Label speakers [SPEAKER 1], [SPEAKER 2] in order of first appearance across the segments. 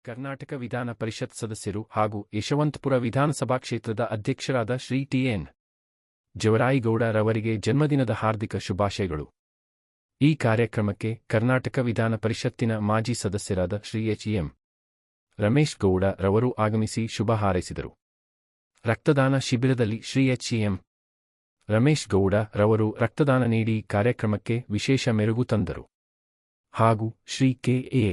[SPEAKER 1] ಕರ್ನಾಟಕ ವಿಧಾನ ಪರಿಷತ್ ಸದಸ್ಯರು ಹಾಗೂ ಯಶವಂತಪುರ ವಿಧಾನಸಭಾ ಕ್ಷೇತ್ರದ ಅಧ್ಯಕ್ಷರಾದ ಶ್ರೀ ಟಿ.ಎನ್. ಜವರಾಯಿಗೌಡ ರವರಿಗೆ ಜನ್ಮದಿನದ ಹಾರ್ದಿಕ ಶುಭಾಶಯಗಳು. ಈ ಕಾರ್ಯಕ್ರಮಕ್ಕೆ ಕರ್ನಾಟಕ ವಿಧಾನ ಪರಿಷತ್ತಿನ ಮಾಜಿ ಸದಸ್ಯರಾದ ಶ್ರೀ ಎಚ್.ಎಂ. ರಮೇಶ್ ಗೌಡ ರವರು ಆಗಮಿಸಿ ಶುಭ ಹಾರೈಸಿದರು. ರಕ್ತದಾನ ಶಿಬಿರದಲ್ಲಿ ಶ್ರೀ ಎಚ್.ಎಂ. ರಮೇಶ್ ಗೌಡ ರವರು ರಕ್ತದಾನ ನೀಡಿ ಕಾರ್ಯಕ್ರಮಕ್ಕೆ ವಿಶೇಷ ಮೆರುಗು ತಂದರು. ಹಾಗೂ ಶ್ರೀ ಕೆ.ಎ.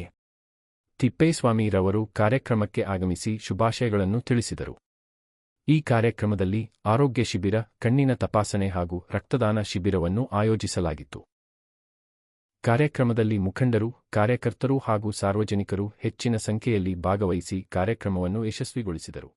[SPEAKER 1] ತಿಪ್ಪೇಸ್ವಾಮಿ ರವರು ಕಾರ್ಯಕ್ರಮಕ್ಕೆ ಆಗಮಿಸಿ ಶುಭಾಶಯಗಳನ್ನು ತಿಳಿಸಿದರು. ಈ ಕಾರ್ಯಕ್ರಮದಲ್ಲಿ ಆರೋಗ್ಯ ಶಿಬಿರ, ಕಣ್ಣಿನ ತಪಾಸಣೆ ಹಾಗೂ ರಕ್ತದಾನ ಶಿಬಿರವನ್ನು ಆಯೋಜಿಸಲಾಗಿತ್ತು. ಕಾರ್ಯಕ್ರಮದಲ್ಲಿ ಮುಖಂಡರು, ಕಾರ್ಯಕರ್ತರು ಹಾಗೂ ಸಾರ್ವಜನಿಕರು ಹೆಚ್ಚಿನ ಸಂಖ್ಯೆಯಲ್ಲಿ ಭಾಗವಹಿಸಿ ಕಾರ್ಯಕ್ರಮವನ್ನು ಯಶಸ್ವಿಗೊಳಿಸಿದರು.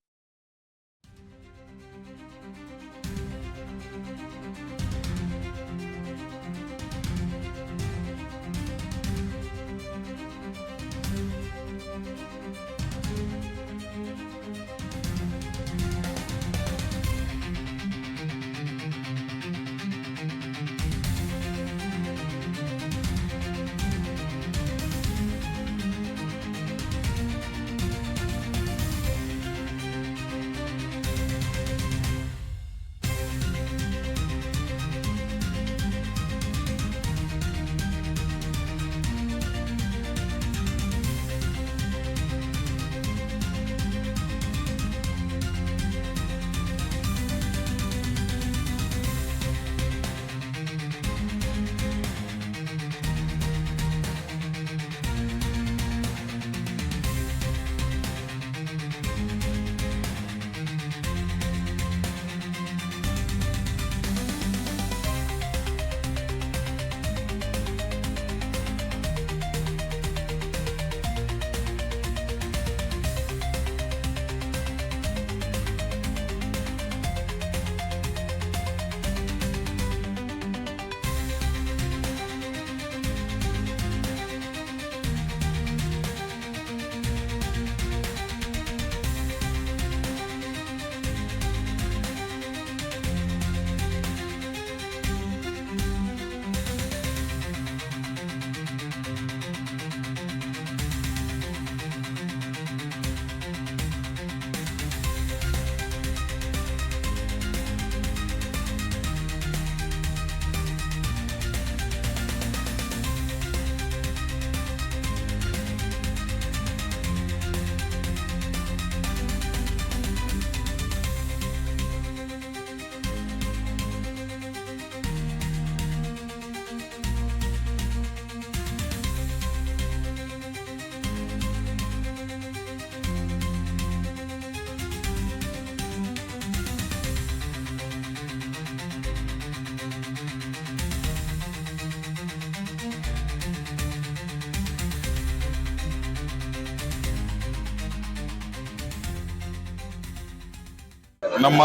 [SPEAKER 2] ನಮ್ಮ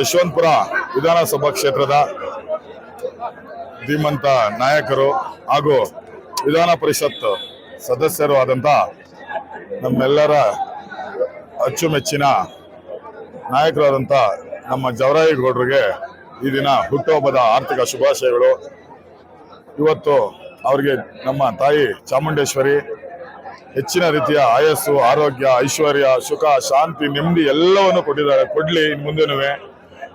[SPEAKER 2] ಯಶವಂತಪುರ ವಿಧಾನಸಭಾ ಕ್ಷೇತ್ರದ ಧೀಮಂತ ನಾಯಕರು ಹಾಗೂ ವಿಧಾನ ಪರಿಷತ್ ಸದಸ್ಯರು ಆದಂಥ ನಮ್ಮೆಲ್ಲರ ಅಚ್ಚುಮೆಚ್ಚಿನ ನಾಯಕರಾದಂಥ ನಮ್ಮ ಜವರಾಯಿಗೌಡರಿಗೆ ಈ ದಿನ ಹುಟ್ಟುಹಬ್ಬದ ಆರ್ಥಿಕ ಶುಭಾಶಯಗಳು. ಇವತ್ತು ಅವರಿಗೆ ನಮ್ಮ ತಾಯಿ ಚಾಮುಂಡೇಶ್ವರಿ ಹೆಚ್ಚಿನ ರೀತಿಯ ಆಯಸ್ಸು, ಆರೋಗ್ಯ, ಐಶ್ವರ್ಯ, ಸುಖ, ಶಾಂತಿ, ನೆಮ್ಮದಿ ಎಲ್ಲವನ್ನು ಕೊಟ್ಟಿದ್ದಾರೆ. ಕೊಡ್ಲಿ ಮುಂದೆನೂ.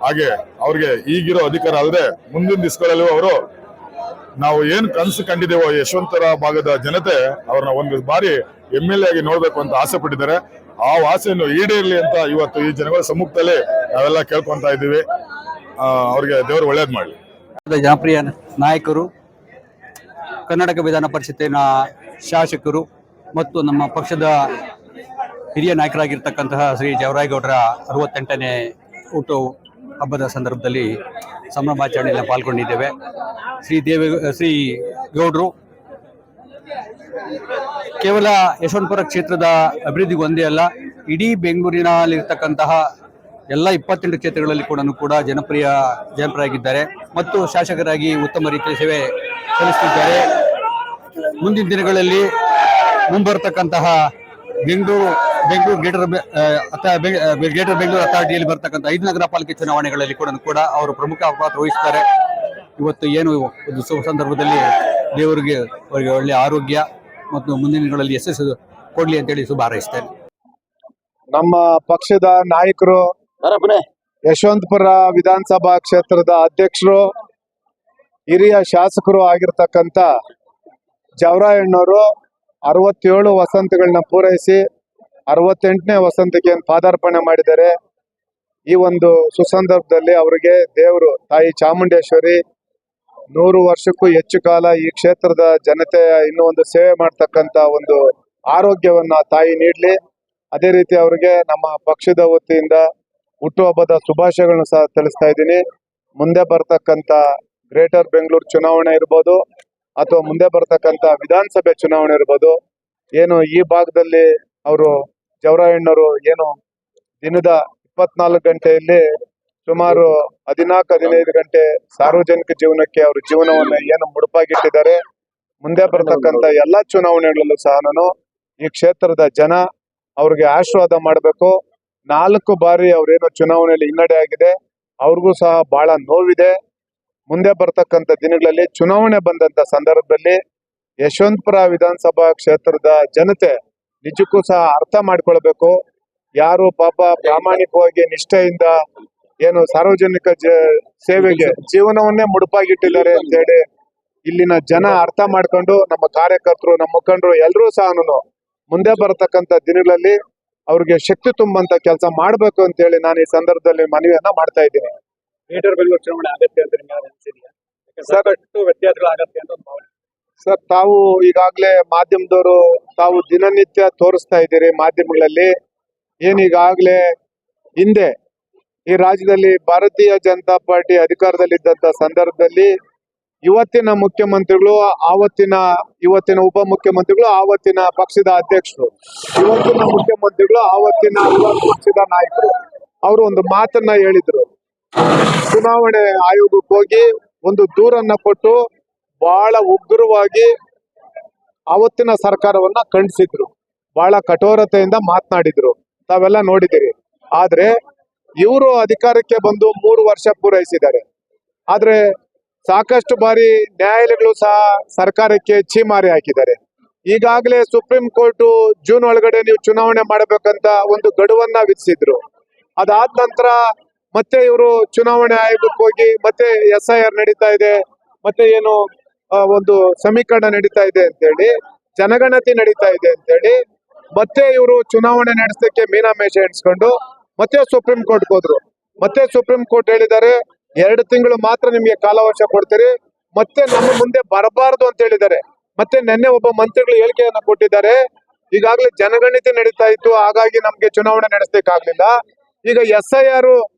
[SPEAKER 2] ಹಾಗೆ ಅವ್ರಿಗೆ ಈಗಿರೋ ಅಧಿಕಾರ ಅಲ್ಲದೆ ಮುಂದಿನ ದಿವಸಗಳಲ್ಲೂ ಅವರು ನಾವು ಏನು ಕನಸು ಕಂಡಿದ್ದೇವೋ ಯಶವಂತರ ಭಾಗದ ಜನತೆ ಅವ್ರನ್ನ ಒಂದು ಬಾರಿ MLA ಆಗಿ ನೋಡ್ಬೇಕು ಅಂತ ಆಸೆ ಪಟ್ಟಿದ್ದಾರೆ. ಆ ಆಸೆಯನ್ನು ಈಡೇರಲಿ ಅಂತ ಇವತ್ತು ಈ ಜನಗಳ ಸಮ್ಮುಖದಲ್ಲಿ ನಾವೆಲ್ಲ ಕೇಳ್ಕೊಂತ ಇದ್ದೀವಿ. ಅವ್ರಿಗೆ ದೇವರು ಒಳ್ಳೇದು ಮಾಡಲಿ.
[SPEAKER 3] ಜನಪ್ರಿಯ ನಾಯಕರು, ಕರ್ನಾಟಕ ವಿಧಾನ ಪರಿಷತ್ತಿನ ಶಾಸಕರು ಮತ್ತು ನಮ್ಮ ಪಕ್ಷದ ಹಿರಿಯ ನಾಯಕರಾಗಿರ್ತಕ್ಕಂತಹ ಶ್ರೀ ಜವರಾಯಿಗೌಡರ 68ನೇ ಹುಟ್ಟು ಹಬ್ಬದ ಸಂದರ್ಭದಲ್ಲಿ ಸಂಭ್ರಮಾಚರಣೆಯಲ್ಲಿ ಪಾಲ್ಗೊಂಡಿದ್ದೇವೆ. ಶ್ರೀ ಗೌಡರು ಕೇವಲ ಯಶವಂತಪುರ ಕ್ಷೇತ್ರದ ಅಭಿವೃದ್ಧಿಗೆ ಒಂದೇ ಅಲ್ಲ, ಇಡೀ ಬೆಂಗಳೂರಿನಲ್ಲಿರ್ತಕ್ಕಂತಹ ಎಲ್ಲ 28 ಕ್ಷೇತ್ರಗಳಲ್ಲಿ ಕೂಡ ಜನಪ್ರಿಯರಾಗಿದ್ದಾರೆ ಮತ್ತು ಶಾಸಕರಾಗಿ ಉತ್ತಮ ರೀತಿಯ ಸೇವೆ ಸಲ್ಲಿಸುತ್ತಿದ್ದಾರೆ. ಮುಂದಿನ ದಿನಗಳಲ್ಲಿ ಮುಂಬರ್ತಕ್ಕಂತಹ ಬೆಂಗಳೂರು ಗ್ರೇಟರ್ ಬೆಂಗಳೂರು ಅಥಾರಿಟಿಯಲ್ಲಿ ಬರ್ತಕ್ಕಂಥ 5 ನಗರ ಪಾಲಿಕೆ ಚುನಾವಣೆಗಳಲ್ಲಿ ಕೂಡ ಅವರು ಪ್ರಮುಖ ಪಾತ್ರ ವಹಿಸ್ತಾರೆ. ಇವತ್ತು ಏನು ಒಂದು ಶುಭ ಸಂದರ್ಭದಲ್ಲಿ ದೇವರಿಗೆ ಅವರಿಗೆ ಒಳ್ಳೆಯ ಆರೋಗ್ಯ ಮತ್ತು ಮುಂದಿನ ದಿನಗಳಲ್ಲಿ ಯಶಸ್ಸು ಕೊಡ್ಲಿ ಅಂತೇಳಿ ಶುಭ ಹಾರೈಸ್ತೇನೆ.
[SPEAKER 4] ನಮ್ಮ ಪಕ್ಷದ ನಾಯಕರು, ಯಶವಂತಪುರ ವಿಧಾನಸಭಾ ಕ್ಷೇತ್ರದ ಅಧ್ಯಕ್ಷರು, ಹಿರಿಯ ಶಾಸಕರು ಆಗಿರ್ತಕ್ಕಂಥ ಜವರಾಯಣ್ಣವರು 67 ವಸಂತಗಳನ್ನ ಪೂರೈಸಿ 68ನೇ ವಸಂತಕ್ಕೆ ಪಾದಾರ್ಪಣೆ ಮಾಡಿದ್ದಾರೆ. ಈ ಒಂದು ಸುಸಂದರ್ಭದಲ್ಲಿ ಅವರಿಗೆ ದೇವರು ತಾಯಿ ಚಾಮುಂಡೇಶ್ವರಿ 100 ವರ್ಷಕ್ಕೂ ಹೆಚ್ಚು ಕಾಲ ಈ ಕ್ಷೇತ್ರದ ಜನತೆಯ ಇನ್ನೂ ಒಂದು ಸೇವೆ ಮಾಡ್ತಕ್ಕಂಥ ಒಂದು ಆರೋಗ್ಯವನ್ನ ತಾಯಿ ನೀಡಲಿ. ಅದೇ ರೀತಿ ಅವರಿಗೆ ನಮ್ಮ ಪಕ್ಷದ ವತಿಯಿಂದ ಹುಟ್ಟುಹಬ್ಬದ ಶುಭಾಶಯಗಳನ್ನು ಸಹ ತಿಳಿಸ್ತಾ ಇದ್ದೀನಿ. ಮುಂದೆ ಬರ್ತಕ್ಕಂಥ ಗ್ರೇಟರ್ ಬೆಂಗಳೂರು ಚುನಾವಣೆ ಇರ್ಬೋದು ಅಥವಾ ಮುಂದೆ ಬರ್ತಕ್ಕಂಥ ವಿಧಾನಸಭೆ ಚುನಾವಣೆ ಇರ್ಬೋದು, ಏನು ಈ ಭಾಗದಲ್ಲಿ ಅವರು ಜವರಾಯಣ್ಣವರು ಏನು ದಿನದ 24 ಗಂಟೆಯಲ್ಲಿ ಸುಮಾರು 14-15 ಗಂಟೆ ಸಾರ್ವಜನಿಕ ಜೀವನಕ್ಕೆ ಅವರು ಜೀವನವನ್ನು ಏನು ಮುಡುಪಾಗಿಟ್ಟಿದ್ದಾರೆ. ಮುಂದೆ ಬರ್ತಕ್ಕಂಥ ಎಲ್ಲಾ ಚುನಾವಣೆಗಳಲ್ಲೂ ಸಹ ನಾನು ಈ ಕ್ಷೇತ್ರದ ಜನ ಅವ್ರಿಗೆ ಆಶೀರ್ವಾದ ಮಾಡಬೇಕು. 4 ಬಾರಿ ಅವ್ರೇನು ಚುನಾವಣೆಯಲ್ಲಿ ಹಿನ್ನಡೆ ಆಗಿದೆ, ಅವ್ರಿಗೂ ಸಹ ಬಹಳ ನೋವಿದೆ. ಮುಂದೆ ಬರ್ತಕ್ಕಂಥ ದಿನಗಳಲ್ಲಿ ಚುನಾವಣೆ ಬಂದಂತ ಸಂದರ್ಭದಲ್ಲಿ ಯಶವಂತಪುರ ವಿಧಾನಸಭಾ ಕ್ಷೇತ್ರದ ಜನತೆ ನಿಜಕ್ಕೂ ಸಹ ಅರ್ಥ ಮಾಡ್ಕೊಳ್ಬೇಕು. ಯಾರು ಪಾಪ ಪ್ರಾಮಾಣಿಕವಾಗಿ ನಿಷ್ಠೆಯಿಂದ ಏನು ಸಾರ್ವಜನಿಕ ಸೇವೆಗೆ ಜೀವನವನ್ನೇ ಮುಡುಪಾಗಿಟ್ಟಿದ್ದಾರೆ ಅಂತ ಹೇಳಿ ಇಲ್ಲಿನ ಜನ ಅರ್ಥ ಮಾಡ್ಕೊಂಡು ನಮ್ಮ ಕಾರ್ಯಕರ್ತರು, ನಮ್ಮ ಮುಖಂಡರು ಎಲ್ಲರೂ ಸಹ ಮುಂದೆ ಬರತಕ್ಕಂತ ದಿನಗಳಲ್ಲಿ ಅವ್ರಿಗೆ ಶಕ್ತಿ ತುಂಬಂತ ಕೆಲಸ ಮಾಡ್ಬೇಕು ಅಂತ ಹೇಳಿ ನಾನು ಈ ಸಂದರ್ಭದಲ್ಲಿ ಮನವಿಯನ್ನ ಮಾಡ್ತಾ ಇದ್ದೀನಿ.
[SPEAKER 3] ಗ್ರೇಟರ್ ಬೆಂಗಳೂರು ಚುನಾವಣೆ ಆಗತ್ತೆ ಅಂತ ನಿಮ್ಗೆ ಅನ್ಸಿದ್ಯಾ? ಸಾಕಷ್ಟು ವ್ಯತ್ಯಾಸಗಳು ಆಗತ್ತೆ ಅಂತ ಒಂದು ಭಾವನೆ.
[SPEAKER 4] ಸರ್, ತಾವು ಈಗಾಗಲೇ ಮಾಧ್ಯಮದವರು ತಾವು ದಿನನಿತ್ಯ ತೋರಿಸ್ತಾ ಇದ್ದೀರಿ ಮಾಧ್ಯಮಗಳಲ್ಲಿ. ಏನೀಗಾಗಲೇ ಹಿಂದೆ ಈ ರಾಜ್ಯದಲ್ಲಿ ಭಾರತೀಯ ಜನತಾ ಪಾರ್ಟಿ ಅಧಿಕಾರದಲ್ಲಿದ್ದಂತ ಸಂದರ್ಭದಲ್ಲಿ ಇವತ್ತಿನ ಮುಖ್ಯಮಂತ್ರಿಗಳು, ಇವತ್ತಿನ ಉಪಮುಖ್ಯಮಂತ್ರಿಗಳು, ಆವತ್ತಿನ ಪಕ್ಷದ ಅಧ್ಯಕ್ಷರು, ಇವತ್ತಿನ ಮುಖ್ಯಮಂತ್ರಿಗಳು, ಆವತ್ತಿನ ಪಕ್ಷದ ನಾಯಕರು ಅವರು ಒಂದು ಮಾತನ್ನ ಹೇಳಿದ್ರು. ಚುನಾವಣೆ ಆಯೋಗಕ್ಕೆ ಹೋಗಿ ಒಂದು ದೂರನ್ನ ಕೊಟ್ಟು ಬಹಳ ಉಗ್ರವಾಗಿ ಅವತ್ತಿನ ಸರ್ಕಾರವನ್ನ ಖಂಡಿಸಿದ್ರು. ಬಹಳ ಕಠೋರತೆಯಿಂದ ಮಾತನಾಡಿದ್ರು. ತಾವೆಲ್ಲ ನೋಡಿದಿರಿ. ಆದ್ರೆ ಇವರು ಅಧಿಕಾರಕ್ಕೆ ಬಂದು 3 ವರ್ಷ ಪೂರೈಸಿದ್ದಾರೆ. ಆದ್ರೆ ಸಾಕಷ್ಟು ಬಾರಿ ನ್ಯಾಯಾಲಯಗಳು ಸಹ ಸರ್ಕಾರಕ್ಕೆ ಛೀಮಾರಿ ಹಾಕಿದ್ದಾರೆ. ಈಗಾಗಲೇ ಸುಪ್ರೀಂ ಕೋರ್ಟ್ ಜೂನ್ ಒಳಗಡೆ ನೀವು ಚುನಾವಣೆ ಮಾಡಬೇಕಂತ ಒಂದು ಗಡುವನ್ನ ವಿಧಿಸಿದ್ರು. ಅದಾದ ನಂತರ ಮತ್ತೆ ಇವರು ಚುನಾವಣೆ ಆಯೋಗಕ್ಕೆ ಹೋಗಿ ಮತ್ತೆ SIR ನಡೀತಾ ಇದೆ, ಮತ್ತೆ ಏನು ಒಂದು ಸಮೀಕರಣ ನಡೀತಾ ಇದೆ ಅಂತೇಳಿ, ಜನಗಣತಿ ನಡೀತಾ ಇದೆ ಅಂತೇಳಿ ಮತ್ತೆ ಇವರು ಚುನಾವಣೆ ನಡೆಸಲಿಕ್ಕೆ ಮೀನಾಮೇಷ ಎಣಿಸ್ಕೊಂಡು ಮತ್ತೆ ಸುಪ್ರೀಂ ಕೋರ್ಟ್ ಹೋದ್ರು. ಮತ್ತೆ ಸುಪ್ರೀಂ ಕೋರ್ಟ್ ಹೇಳಿದ್ದಾರೆ 2 ತಿಂಗಳು ಮಾತ್ರ ನಿಮ್ಗೆ ಕಾಲಾವಕಾಶ ಕೊಡ್ತೀರಿ, ಮತ್ತೆ ನಮ್ಮ ಮುಂದೆ ಬರಬಾರದು ಅಂತ ಹೇಳಿದ್ದಾರೆ. ಮತ್ತೆ ನಿನ್ನೆ ಒಬ್ಬ ಮಂತ್ರಿಗಳು ಹೇಳಿಕೆಯನ್ನ ಕೊಟ್ಟಿದ್ದಾರೆ, ಈಗಾಗಲೇ ಜನಗಣತಿ ನಡೀತಾ ಇತ್ತು, ಹಾಗಾಗಿ ನಮ್ಗೆ ಚುನಾವಣೆ ನಡೆಸಲಿಕ್ಕಾಗ್ಲಿಲ್ಲ. ಈಗ SIR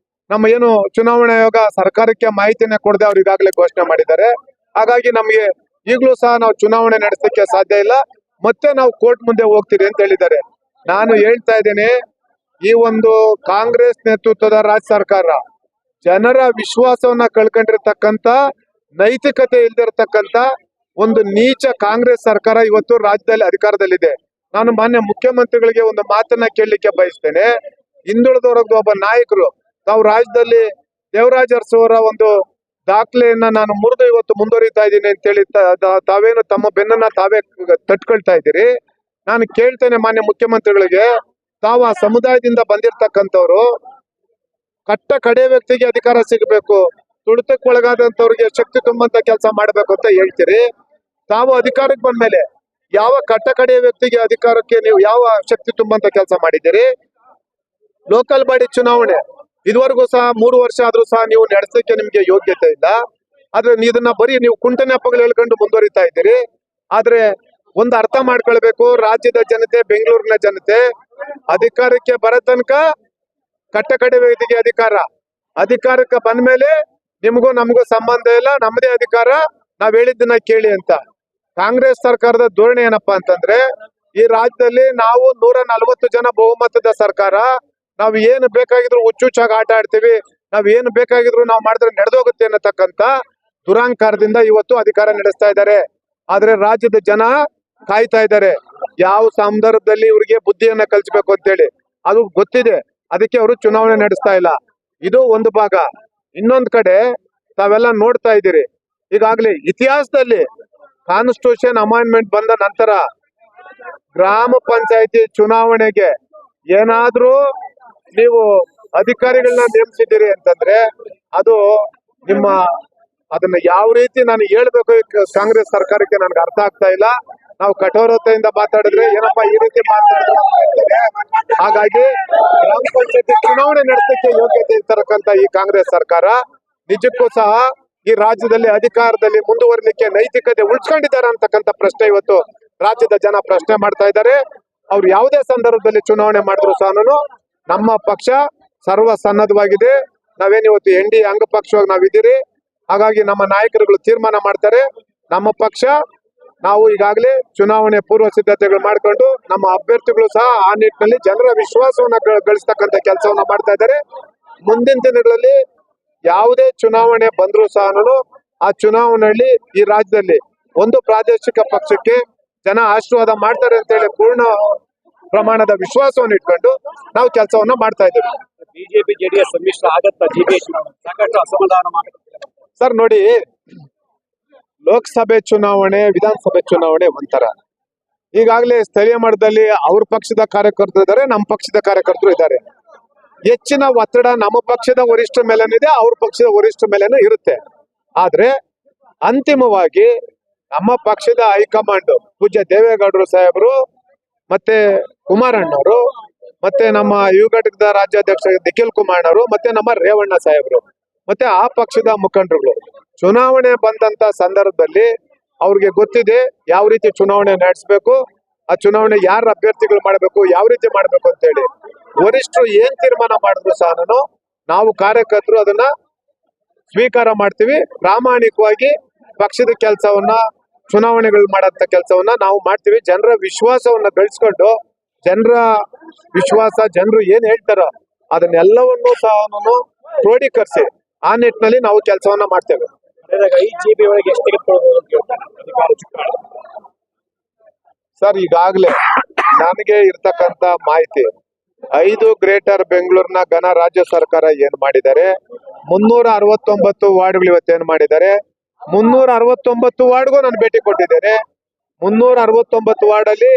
[SPEAKER 4] ನಮ್ಮ ಏನು ಚುನಾವಣಾ ಆಯೋಗ ಸರ್ಕಾರಕ್ಕೆ ಮಾಹಿತಿಯನ್ನ ಕೊಡದೆ ಅವ್ರು ಈಗಾಗಲೇ ಘೋಷಣೆ ಮಾಡಿದ್ದಾರೆ. ಹಾಗಾಗಿ ನಮ್ಗೆ ಈಗಲೂ ಸಹ ನಾವು ಚುನಾವಣೆ ನಡೆಸಲಿಕ್ಕೆ ಸಾಧ್ಯ ಇಲ್ಲ, ಮತ್ತೆ ನಾವು ಕೋರ್ಟ್ ಮುಂದೆ ಹೋಗ್ತೀರಿ ಅಂತ ಹೇಳಿದ್ದಾರೆ. ನಾನು ಹೇಳ್ತಾ ಇದ್ದೇನೆ, ಈ ಒಂದು ಕಾಂಗ್ರೆಸ್ ನೇತೃತ್ವದ ರಾಜ್ಯ ಸರ್ಕಾರ ಜನರ ವಿಶ್ವಾಸವನ್ನ ಕಳ್ಕೊಂಡಿರ್ತಕ್ಕಂಥ, ನೈತಿಕತೆ ಇಲ್ದಿರತಕ್ಕಂಥ ಒಂದು ನೀಚ ಕಾಂಗ್ರೆಸ್ ಸರ್ಕಾರ ಇವತ್ತು ರಾಜ್ಯದಲ್ಲಿ ಅಧಿಕಾರದಲ್ಲಿದೆ. ನಾನು ಮಾನ್ಯ ಮುಖ್ಯಮಂತ್ರಿಗಳಿಗೆ ಒಂದು ಮಾತನ್ನ ಕೇಳಲಿಕ್ಕೆ ಬಯಸ್ತೇನೆ. ಹಿಂದುಳಿದವರದ್ದು ಒಬ್ಬ ನಾಯಕರು ತಾವು ರಾಜ್ಯದಲ್ಲಿ ದೇವರಾಜ ಅರಸು ಅವರ ಒಂದು ದಾಖಲೆಯನ್ನ ನಾನು ಮುರಿದು ಇವತ್ತು ಮುಂದುವರಿತಾ ಇದ್ದೀನಿ ಅಂತೇಳಿ ತಾವೇನು ತಮ್ಮ ಬೆನ್ನನ್ನ ತಾವೇ ತಟ್ಕೊಳ್ತಾ ಇದ್ದೀರಿ. ನಾನು ಕೇಳ್ತೇನೆ ಮಾನ್ಯ ಮುಖ್ಯಮಂತ್ರಿಗಳಿಗೆ, ತಾವು ಆ ಸಮುದಾಯದಿಂದ ಬಂದಿರತಕ್ಕಂಥವ್ರು, ಕಟ್ಟ ಕಡೆ ವ್ಯಕ್ತಿಗೆ ಅಧಿಕಾರ ಸಿಗಬೇಕು, ತುಳಿತಕ್ಕೆ ಒಳಗಾದಂತವ್ರಿಗೆ ಶಕ್ತಿ ತುಂಬಂತ ಕೆಲಸ ಮಾಡ್ಬೇಕು ಅಂತ ಹೇಳ್ತೀರಿ. ತಾವು ಅಧಿಕಾರಕ್ಕೆ ಬಂದ್ಮೇಲೆ ಯಾವ ಕಟ್ಟ ಕಡೆಯ ವ್ಯಕ್ತಿಗೆ ಅಧಿಕಾರಕ್ಕೆ ನೀವು ಯಾವ ಶಕ್ತಿ ತುಂಬಂತ ಕೆಲಸ ಮಾಡಿದ್ದೀರಿ? ಲೋಕಲ್ ಬಾಡಿ ಚುನಾವಣೆ ಇದುವರೆಗೂ ಸಹ 3 ವರ್ಷ ಆದ್ರೂ ಸಹ ನೀವು ನಡೆಸಲಿಕ್ಕೆ ನಿಮ್ಗೆ ಯೋಗ್ಯತೆ ಇಲ್ಲ. ಆದ್ರೆ ಇದನ್ನ ಬರೀ ನೀವು ಕುಂಟ ನೆಪಗಳು ಹೇಳ್ಕೊಂಡು ಮುಂದುವರಿತಾ ಇದ್ದೀರಿ. ಆದ್ರೆ ಒಂದು ಅರ್ಥ ಮಾಡ್ಕೊಳ್ಬೇಕು, ರಾಜ್ಯದ ಜನತೆ, ಬೆಂಗಳೂರಿನ ಜನತೆ ಅಧಿಕಾರಕ್ಕೆ ಬರೋ ತನಕ ಕಟ್ಟ ಕಡೆ ವ್ಯಕ್ತಿಗೆ ಅಧಿಕಾರಕ್ಕೆ ಬಂದ್ಮೇಲೆ ನಿಮಗೂ ನಮಗೂ ಸಂಬಂಧ ಇಲ್ಲ, ನಮ್ಮದೇ ಅಧಿಕಾರ, ನಾವ್ ಹೇಳಿದ್ದನ್ನ ಕೇಳಿ ಅಂತ. ಕಾಂಗ್ರೆಸ್ ಸರ್ಕಾರದ ಧೋರಣೆ ಏನಪ್ಪಾ ಅಂತಂದ್ರೆ, ಈ ರಾಜ್ಯದಲ್ಲಿ ನಾವು 140 ಜನ ಬಹುಮತದ ಸರ್ಕಾರ, ನಾವ್ ಏನು ಬೇಕಾಗಿದ್ರು ಹುಚ್ಚುಚ್ಚಾಗಿ ಆಟ ಆಡ್ತೀವಿ, ನಾವ್ ಏನು ಬೇಕಾಗಿದ್ರು ನಾವು ಮಾಡಿದ್ರೆ ನಡೆದೋಗುತ್ತೆ ಅನ್ನತಕ್ಕಂತ ದುರಾಂಕಾರದಿಂದ ಇವತ್ತು ಅಧಿಕಾರ ನಡೆಸ್ತಾ ಇದ್ದಾರೆ. ಆದ್ರೆ ರಾಜ್ಯದ ಜನ ಕಾಯ್ತಾ ಇದ್ದಾರೆ ಯಾವ ಸಂದರ್ಭದಲ್ಲಿ ಇವ್ರಿಗೆ ಬುದ್ಧಿಯನ್ನ ಕಲಿಸ್ಬೇಕು ಅಂತೇಳಿ. ಅದು ಗೊತ್ತಿದೆ, ಅದಕ್ಕೆ ಅವರು ಚುನಾವಣೆ ನಡೆಸ್ತಾ ಇಲ್ಲ. ಇದು ಒಂದು ಭಾಗ. ಇನ್ನೊಂದು ಕಡೆ ತಾವೆಲ್ಲ ನೋಡ್ತಾ ಇದ್ದೀರಿ, ಈಗಾಗಲೇ ಇತಿಹಾಸದಲ್ಲಿ ಕಾನ್ಸ್ಟಿಟ್ಯೂಷನ್ ಅಮೆಂಡ್ಮೆಂಟ್ ಬಂದ ನಂತರ ಗ್ರಾಮ ಪಂಚಾಯತಿ ಚುನಾವಣೆಗೆ ಏನಾದ್ರೂ ನೀವು ಅಧಿಕಾರಿಗಳನ್ನ ನೇಮಿಸಿದ್ದೀರಿ ಅಂತಂದ್ರೆ ಅದು ನಿಮ್ಮ ಅದನ್ನ ಯಾವ ರೀತಿ ನಾನು ಹೇಳ್ಬೇಕು ಈ ಕಾಂಗ್ರೆಸ್ ಸರ್ಕಾರಕ್ಕೆ ನನ್ಗೆ ಅರ್ಥ ಆಗ್ತಾ ಇಲ್ಲ. ನಾವು ಕಠೋರತೆಯಿಂದ ಮಾತಾಡಿದ್ರೆ ಏನಪ್ಪಾ ಈ ರೀತಿ ಮಾತಾಡಿದ್ರೆ ಅಂತ ಹೇಳ್ತಾರೆ. ಹಾಗಾಗಿ ಗ್ರಾಮ ಪಂಚಾಯತಿ ಚುನಾವಣೆ ನಡೆಸಲಿಕ್ಕೆ ಯೋಗ್ಯತೆ ಇರ್ತಕ್ಕಂಥ ಈ ಕಾಂಗ್ರೆಸ್ ಸರ್ಕಾರ ನಿಜಕ್ಕೂ ಸಹ ಈ ರಾಜ್ಯದಲ್ಲಿ ಅಧಿಕಾರದಲ್ಲಿ ಮುಂದುವರಿಲಿಕ್ಕೆ ನೈತಿಕತೆ ಉಳಿಸ್ಕೊಂಡಿದ್ದಾರೆ ಅಂತಕ್ಕಂಥ ಪ್ರಶ್ನೆ ಇವತ್ತು ರಾಜ್ಯದ ಜನ ಪ್ರಶ್ನೆ ಮಾಡ್ತಾ ಇದ್ದಾರೆ. ಅವ್ರು ಯಾವುದೇ ಸಂದರ್ಭದಲ್ಲಿ ಚುನಾವಣೆ ಮಾಡಿದ್ರು ಸಹ ನಮ್ಮ ಪಕ್ಷ ಸರ್ವ ಸನ್ನದ್ಧವಾಗಿದೆ. ನಾವೇನಿವತ್ತು NDA ಅಂಗ ಪಕ್ಷವಾಗಿ ನಾವಿದ್ದೀರಿ. ಹಾಗಾಗಿ ನಮ್ಮ ನಾಯಕರುಗಳು ತೀರ್ಮಾನ ಮಾಡ್ತಾರೆ. ನಮ್ಮ ಪಕ್ಷ ನಾವು ಈಗಾಗಲೇ ಚುನಾವಣೆ ಪೂರ್ವ ಸಿದ್ಧತೆಗಳು ಮಾಡ್ಕೊಂಡು ನಮ್ಮ ಅಭ್ಯರ್ಥಿಗಳು ಸಹ ಆ ನಿಟ್ಟಿನಲ್ಲಿ ಜನರ ವಿಶ್ವಾಸವನ್ನ ಗಳಿಸ್ತಕ್ಕಂಥ ಕೆಲಸವನ್ನ ಮಾಡ್ತಾ ಇದ್ದಾರೆ. ಮುಂದಿನ ದಿನಗಳಲ್ಲಿ ಯಾವುದೇ ಚುನಾವಣೆ ಬಂದರೂ ಸಹ ಆ ಚುನಾವಣೆಯಲ್ಲಿ ಈ ರಾಜ್ಯದಲ್ಲಿ ಒಂದು ಪ್ರಾದೇಶಿಕ ಪಕ್ಷಕ್ಕೆ ಜನ ಆಶೀರ್ವಾದ ಮಾಡ್ತಾರೆ ಅಂತೇಳಿ ಪೂರ್ಣ ಪ್ರಮಾಣದ ವಿಶ್ವಾಸವನ್ನು ಇಟ್ಕೊಂಡು ನಾವು ಕೆಲಸವನ್ನ ಮಾಡ್ತಾ ಇದ್ದೀವಿ.
[SPEAKER 3] ಬಿಜೆಪಿ ಜೆಡಿಎಸ್ ಸಮ್ಮಿಶ್ರ ಆಗತ್ತಾ GBA ಚುನಾವಣೆ ಸಾಕಷ್ಟು ಅಸಮಾಧಾನ ಮಾಡುತ್ತಿದೆ
[SPEAKER 4] ಸರ್. ನೋಡಿ, ಲೋಕಸಭೆ ಚುನಾವಣೆ ವಿಧಾನಸಭೆ ಚುನಾವಣೆ ಒಂಥರ. ಈಗಾಗಲೇ ಸ್ಥಳೀಯ ಮಟ್ಟದಲ್ಲಿ ಅವ್ರ ಪಕ್ಷದ ಕಾರ್ಯಕರ್ತರು ಇದ್ದಾರೆ, ನಮ್ಮ ಪಕ್ಷದ ಕಾರ್ಯಕರ್ತರು ಇದ್ದಾರೆ. ಹೆಚ್ಚಿನ ಒತ್ತಡ ನಮ್ಮ ಪಕ್ಷದ ವರಿಷ್ಠ ಮೇಲೇನಿದೆ, ಅವ್ರ ಪಕ್ಷದ ವರಿಷ್ಠ ಮೇಲೇನೂ ಇರುತ್ತೆ. ಆದ್ರೆ ಅಂತಿಮವಾಗಿ ನಮ್ಮ ಪಕ್ಷದ ಹೈಕಮಾಂಡ್ ಪೂಜ್ಯ ದೇವೇಗೌಡರು ಸಾಹೇಬರು ಮತ್ತೆ ಕುಮಾರಣ್ಣವರು ಮತ್ತೆ ನಮ್ಮ ಯುವ ಘಟಕದ ರಾಜ್ಯಾಧ್ಯಕ್ಷ ನಿಖಿಲ್ ಕುಮಾರಣ್ಣವರು ಮತ್ತೆ ನಮ್ಮ ರೇವಣ್ಣ ಸಾಹೇಬರು ಮತ್ತೆ ಆ ಪಕ್ಷದ ಮುಖಂಡರುಗಳು ಚುನಾವಣೆ ಬಂದಂತ ಸಂದರ್ಭದಲ್ಲಿ ಅವ್ರಿಗೆ ಗೊತ್ತಿದೆ ಯಾವ ರೀತಿ ಚುನಾವಣೆ ನಡೆಸಬೇಕು, ಆ ಚುನಾವಣೆ ಯಾರ ಅಭ್ಯರ್ಥಿಗಳು ಮಾಡಬೇಕು, ಯಾವ ರೀತಿ ಮಾಡಬೇಕು ಅಂತ ಹೇಳಿ ವರಿಷ್ಠರು ಏನ್ ತೀರ್ಮಾನ ಮಾಡಿದ್ರು ಸಹ ನಾವು ಕಾರ್ಯಕರ್ತರು ಅದನ್ನ ಸ್ವೀಕಾರ ಮಾಡ್ತೀವಿ. ಪ್ರಾಮಾಣಿಕವಾಗಿ ಪಕ್ಷದ ಕೆಲಸವನ್ನ ಚುನಾವಣೆಗಳು ಮಾಡಂತ ಕೆಲಸವನ್ನ ನಾವು ಮಾಡ್ತೀವಿ. ಜನರ ವಿಶ್ವಾಸವನ್ನ ಗಳಿಸ್ಕೊಂಡು ಜನರ ವಿಶ್ವಾಸ ಜನರು ಏನ್ ಹೇಳ್ತಾರೋ ಅದನ್ನೆಲ್ಲವನ್ನೂ ಸಹ ಕ್ರೋಢೀಕರಿಸಿ ಆ ನಿಟ್ಟಿನಲ್ಲಿ ನಾವು ಕೆಲಸವನ್ನ ಮಾಡ್ತೇವೆ.
[SPEAKER 3] ಈ GB ಒಳಗೆ ಎಷ್ಟು ತೆಗೆದುಕೊಳ್ಬಹುದು ಅಂತ ಹೇಳ್ತಾರೆ ಅಧಿಕಾರ ಚುಕ್ಕಾಣಿ.
[SPEAKER 4] ಸರ್, ಈಗಾಗಲೇ ನನಗೆ ಇರ್ತಕ್ಕಂತ ಮಾಹಿತಿ 5 ಗ್ರೇಟರ್ ಬೆಂಗಳೂರಿನ ಘನ ರಾಜ್ಯ ಸರ್ಕಾರ ಏನ್ ಮಾಡಿದ್ದಾರೆ, 369 ವಾರ್ಡ್ಗಳು ಇವತ್ತೇನ್ ಮಾಡಿದ್ದಾರೆ. 369 ವಾರ್ಡ್ಗೂ ನಾನು ಭೇಟಿ ಕೊಟ್ಟಿದ್ದೇನೆ. 369 ವಾರ್ಡ್ ಅಲ್ಲಿ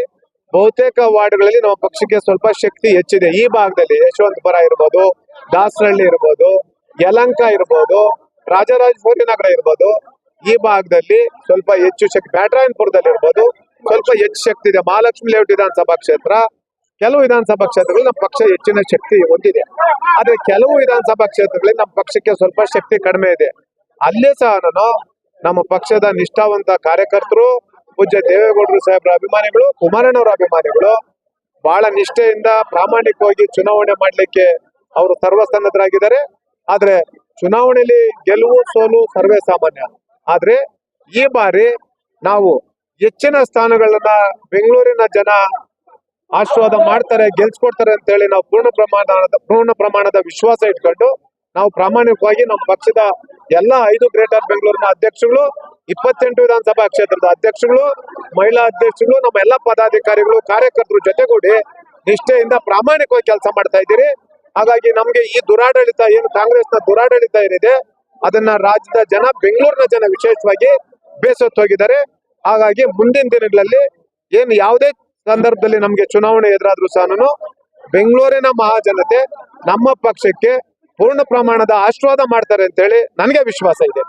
[SPEAKER 4] ಬಹುತೇಕ ವಾರ್ಡ್ಗಳಲ್ಲಿ ನಮ್ಮ ಪಕ್ಷಕ್ಕೆ ಸ್ವಲ್ಪ ಶಕ್ತಿ ಹೆಚ್ಚಿದೆ. ಈ ಭಾಗದಲ್ಲಿ ಯಶವಂತಪುರ ಇರ್ಬೋದು, ದಾಸರಹಳ್ಳಿ ಇರ್ಬೋದು, ಯಲಹಂಕ ಇರ್ಬೋದು, ರಾಜರಾಜೇಶ್ವರಿ ನಗರ ಇರ್ಬೋದು, ಈ ಭಾಗದಲ್ಲಿ ಸ್ವಲ್ಪ ಹೆಚ್ಚು ಶಕ್ತಿ, ಬ್ಯಾಟರಾಯನಪುರದಲ್ಲಿ ಇರ್ಬೋದು ಸ್ವಲ್ಪ ಹೆಚ್ಚು ಶಕ್ತಿ ಇದೆ. ಮಹಾಲಕ್ಷ್ಮಿ ಲೇಔಟ್ ವಿಧಾನಸಭಾ ಕ್ಷೇತ್ರ, ಕೆಲವು ವಿಧಾನಸಭಾ ಕ್ಷೇತ್ರಗಳಲ್ಲಿ ನಮ್ಮ ಪಕ್ಷ ಹೆಚ್ಚಿನ ಶಕ್ತಿ ಹೊಂದಿದೆ. ಆದ್ರೆ ಕೆಲವು ವಿಧಾನಸಭಾ ಕ್ಷೇತ್ರಗಳಲ್ಲಿ ನಮ್ಮ ಪಕ್ಷಕ್ಕೆ ಸ್ವಲ್ಪ ಶಕ್ತಿ ಕಡಿಮೆ ಇದೆ. ಅಲ್ಲೇ ಸಹ ನಮ್ಮ ಪಕ್ಷದ ನಿಷ್ಠಾವಂತ ಕಾರ್ಯಕರ್ತರು, ಪೂಜ್ಯ ದೇವೇಗೌಡರು ಸಾಹೇಬ್ರ ಅಭಿಮಾನಿಗಳು, ಕುಮಾರಣ್ಣವರ ಅಭಿಮಾನಿಗಳು ಬಹಳ ನಿಷ್ಠೆಯಿಂದ ಪ್ರಾಮಾಣಿಕವಾಗಿ ಚುನಾವಣೆ ಮಾಡ್ಲಿಕ್ಕೆ ಅವರು ಸರ್ವಸನ್ನದ್ಧರಾಗಿದ್ದಾರೆ. ಆದ್ರೆ ಚುನಾವಣೆಯಲ್ಲಿ ಗೆಲುವು ಸೋಲು ಸರ್ವೇ ಸಾಮಾನ್ಯ. ಆದ್ರೆ ಈ ಬಾರಿ ನಾವು ಹೆಚ್ಚಿನ ಸ್ಥಾನಗಳನ್ನ ಬೆಂಗಳೂರಿನ ಜನ ಆಶೀರ್ವಾದ ಮಾಡ್ತಾರೆ, ಗೆಲ್ಸ್ಕೊಡ್ತಾರೆ ಅಂತ ಹೇಳಿ ನಾವು ಪೂರ್ಣ ಪ್ರಮಾಣದ ವಿಶ್ವಾಸ ಇಟ್ಕೊಂಡು ನಾವು ಪ್ರಾಮಾಣಿಕವಾಗಿ ನಮ್ಮ ಪಕ್ಷದ ಎಲ್ಲ 5 ಗ್ರೇಟರ್ ಬೆಂಗಳೂರಿನ ಅಧ್ಯಕ್ಷಗಳು, 28 ವಿಧಾನಸಭಾ ಕ್ಷೇತ್ರದ ಅಧ್ಯಕ್ಷಗಳು, ಮಹಿಳಾ ಅಧ್ಯಕ್ಷಗಳು, ನಮ್ಮ ಎಲ್ಲ ಪದಾಧಿಕಾರಿಗಳು, ಕಾರ್ಯಕರ್ತರು ಜೊತೆಗೂಡಿ ನಿಷ್ಠೆಯಿಂದ ಪ್ರಾಮಾಣಿಕವಾಗಿ ಕೆಲಸ ಮಾಡ್ತಾ ಇದ್ದೀರಿ. ಹಾಗಾಗಿ ನಮ್ಗೆ ಈ ದುರಾಡಳಿತ ಏನು ಕಾಂಗ್ರೆಸ್ನ ದುರಾಡಳಿತ ಏನಿದೆ ಅದನ್ನ ರಾಜ್ಯದ ಜನ, ಬೆಂಗಳೂರಿನ ಜನ ವಿಶೇಷವಾಗಿ ಬೇಸತ್ತೋಗಿದ್ದಾರೆ. ಹಾಗಾಗಿ ಮುಂದಿನ ದಿನಗಳಲ್ಲಿ ಏನು ಯಾವುದೇ ಸಂದರ್ಭದಲ್ಲಿ ನಮ್ಗೆ ಚುನಾವಣೆ ಎದುರಾದ್ರೂ ಸಹ ಬೆಂಗಳೂರಿನ ಮಹಾಜನತೆ ನಮ್ಮ ಪಕ್ಷಕ್ಕೆ ಪೂರ್ಣ ಪ್ರಮಾಣದ ಆಶೀರ್ವಾದ ಮಾಡ್ತಾರೆ ಅಂತ ಹೇಳಿ ನನಗೆ ವಿಶ್ವಾಸ ಇದೆ.